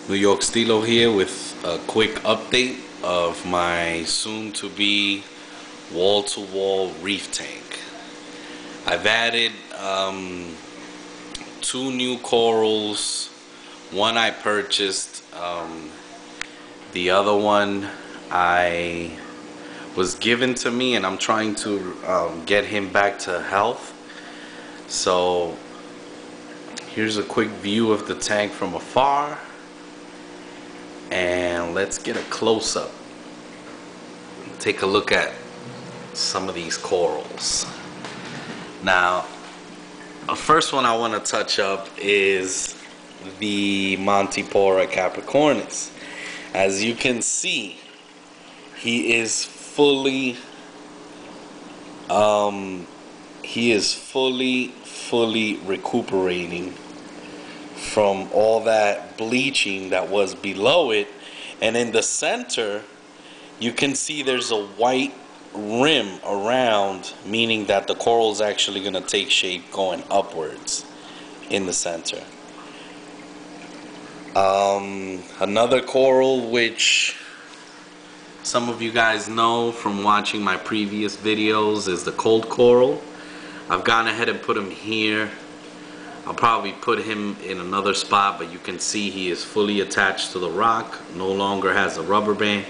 NewYorkSteelo here with a quick update of my soon-to-be wall-to-wall reef tank. I've added 2 new corals. One I purchased, the other one was given to me, and I'm trying to get him back to health. So here's a quick view of the tank from afar, and let's get a close-up. Take a look at some of these corals. Now, the first one I want to touch up is the Montipora capricornis. As you can see, he is fully recuperating from all that bleaching that was below it. And in the center, you can see there's a white rim around, meaning that the coral is actually going to take shape going upwards in the center. Another coral which some of you guys know from watching my previous videos is the cold coral. I've gone ahead and put him here. I'll probably put him in another spot, but you can see he is fully attached to the rock, no longer has a rubber band,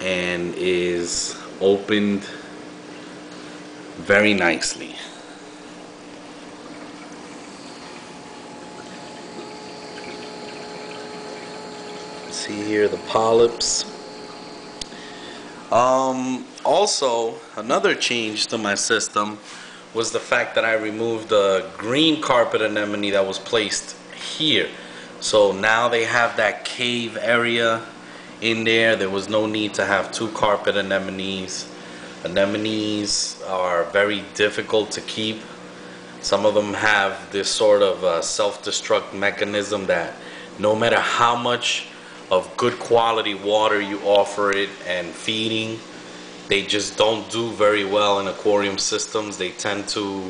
and is opened very nicely. See here the polyps. Also, another change to my system was the fact that I removed the green carpet anemone that was placed here. So now they have that cave area in there. There was no need to have 2 carpet anemones. Anemones are very difficult to keep. Some of them have this sort of self-destruct mechanism that no matter how much of good quality water you offer it and feeding, they just don't do very well in aquarium systems. They tend to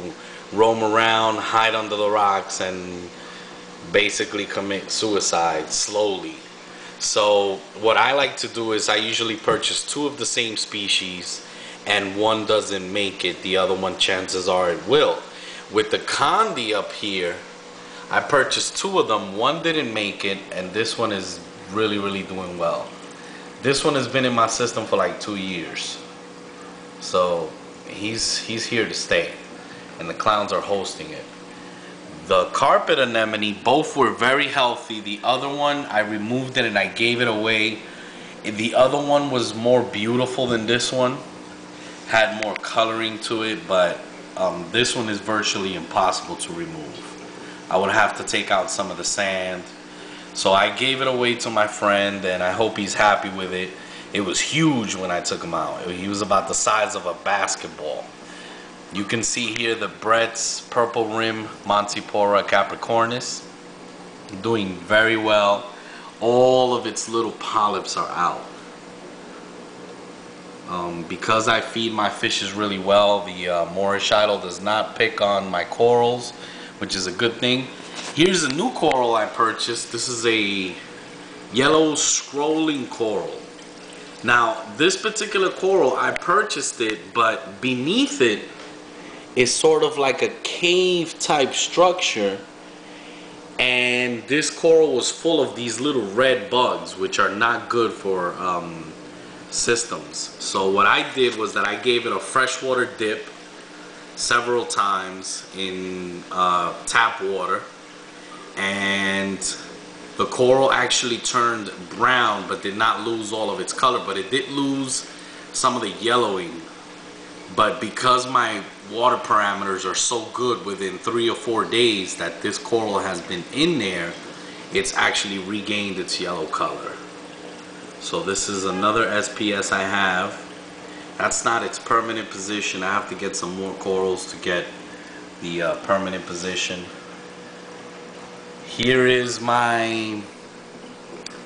roam around, hide under the rocks, and basically commit suicide slowly. So what I like to do is I usually purchase 2 of the same species, and one doesn't make it, the other one chances are it will. With the condi up here, I purchased 2 of them. One didn't make it, and this one is really doing well. This one has been in my system for like 2 years. So he's here to stay, and the clowns are hosting it. The carpet anemone, both were very healthy. The other one, I removed it and I gave it away. The other one was more beautiful than this one, had more coloring to it, but this one is virtually impossible to remove. I would have to take out some of the sand. So I gave it away to my friend, and I hope he's happy with it. It was huge when I took him out. He was about the size of a basketball. You can see here the Brett's purple rim Montipora capricornis doing very well. All of its little polyps are out. Because I feed my fishes really well, the Moorish idol does not pick on my corals, which is a good thing. Here's a new coral I purchased. This is a yellow scrolling coral. Now, this particular coral, I purchased it, but beneath it is sort of like a cave type structure, and this coral was full of these little red bugs, which are not good for systems. So what I did was that I gave it a freshwater dip several times in tap water, and the coral actually turned brown but did not lose all of its color, but it did lose some of the yellowing. But because my water parameters are so good, within 3 or 4 days that this coral has been in there, it's actually regained its yellow color. So this is another SPS I have. That's not its permanent position. I have to get some more corals to get the permanent position. Here is my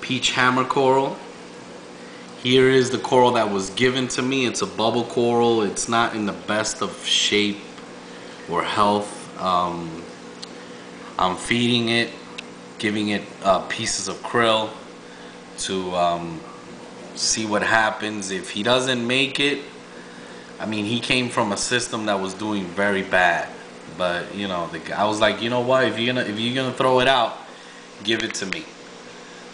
peach hammer coral. Here is the coral that was given to me. It's a bubble coral. It's not in the best of shape or health. I'm feeding it giving it pieces of krill to see what happens. If he doesn't make it, I mean, he came from a system that was doing very bad, but you know, I was like, you know what, if you're gonna throw it out, give it to me.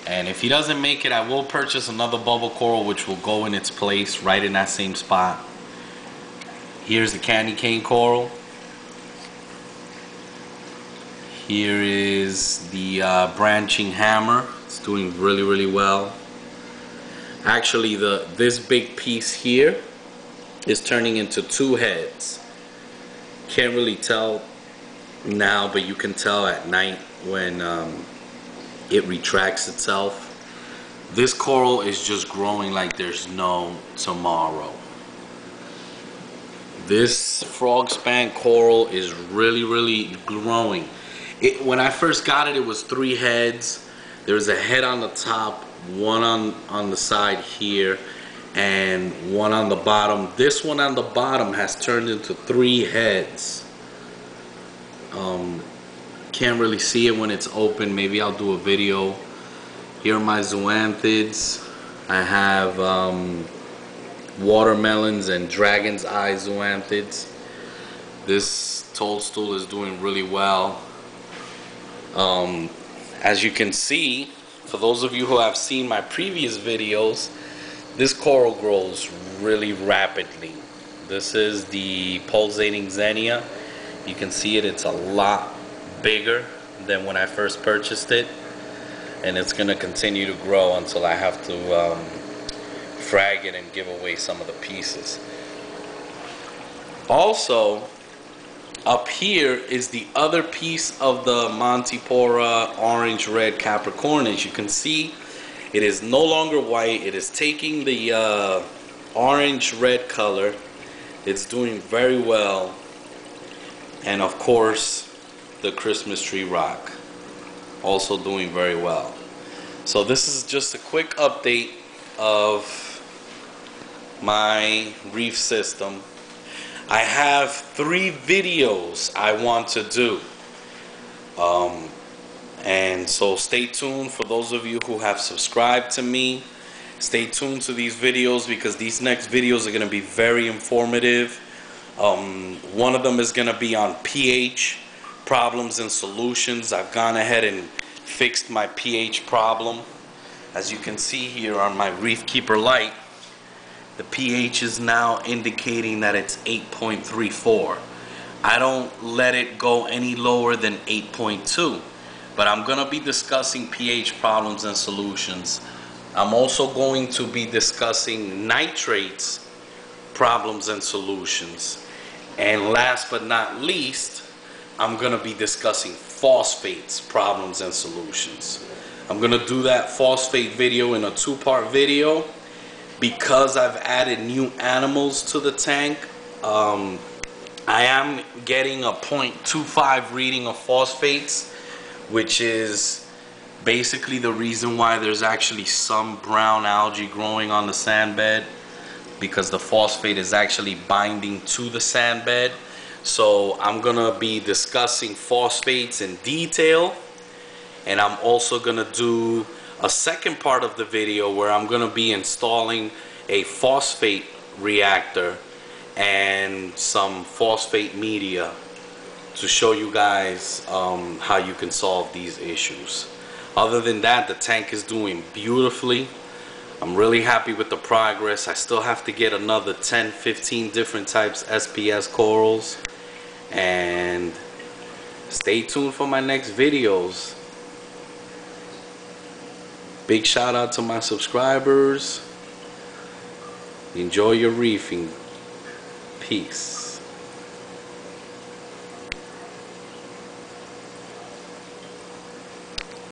And if he doesn't make it, I will purchase another bubble coral which will go in its place right in that same spot. Here's the candy cane coral. Here is the branching hammer. It's doing really, really well. Actually, this big piece here is turning into 2 heads. Can't really tell now, but you can tell at night when it retracts itself. This coral is just growing like there's no tomorrow. This frog span coral is really, really growing. When I first got it, it was 3 heads. There's a head on the top, one on the side here, and one on the bottom. This one on the bottom has turned into 3 heads. Can't really see it when it's open. Maybe I'll do a video. Here are my zoanthids. I have watermelons and dragon's eye zoanthids. This toadstool is doing really well. As you can see, for those of you who have seen my previous videos, this coral grows really rapidly. This is the pulsating xenia. You can see it's a lot bigger than when I first purchased it, and it's going to continue to grow until I have to frag it and give away some of the pieces. Also, up here is the other piece of the Montipora orange red Capricorn. As you can see, it is no longer white. It is taking the orange red color. It's doing very well. And of course, the Christmas tree rock, also doing very well. So this is just a quick update of my reef system. I have 3 videos I want to do, and so stay tuned. For those of you who have subscribed to me, stay tuned to these videos, because these next videos are going to be very informative. One of them is going to be on pH problems and solutions. I've gone ahead and fixed my pH problem. As you can see here on my Reef Keeper Light, the pH is now indicating that it's 8.34. I don't let it go any lower than 8.2, but I'm going to be discussing pH problems and solutions. I'm also going to be discussing nitrates problems and solutions. And last but not least, I'm going to be discussing phosphates problems and solutions. I'm going to do that phosphate video in a 2-part video. Because I've added new animals to the tank, I am getting a 0.25 reading of phosphates, which is basically the reason why there's actually some brown algae growing on the sand bed, because the phosphate is actually binding to the sand bed. So I'm gonna be discussing phosphates in detail, and I'm also gonna do a second part of the video where I'm going to be installing a phosphate reactor and some phosphate media to show you guys how you can solve these issues. Other than that, the tank is doing beautifully. I'm really happy with the progress. I still have to get another 10-15 different types SPS corals, and stay tuned for my next videos. Big shout out to my subscribers. Enjoy your reefing. Peace.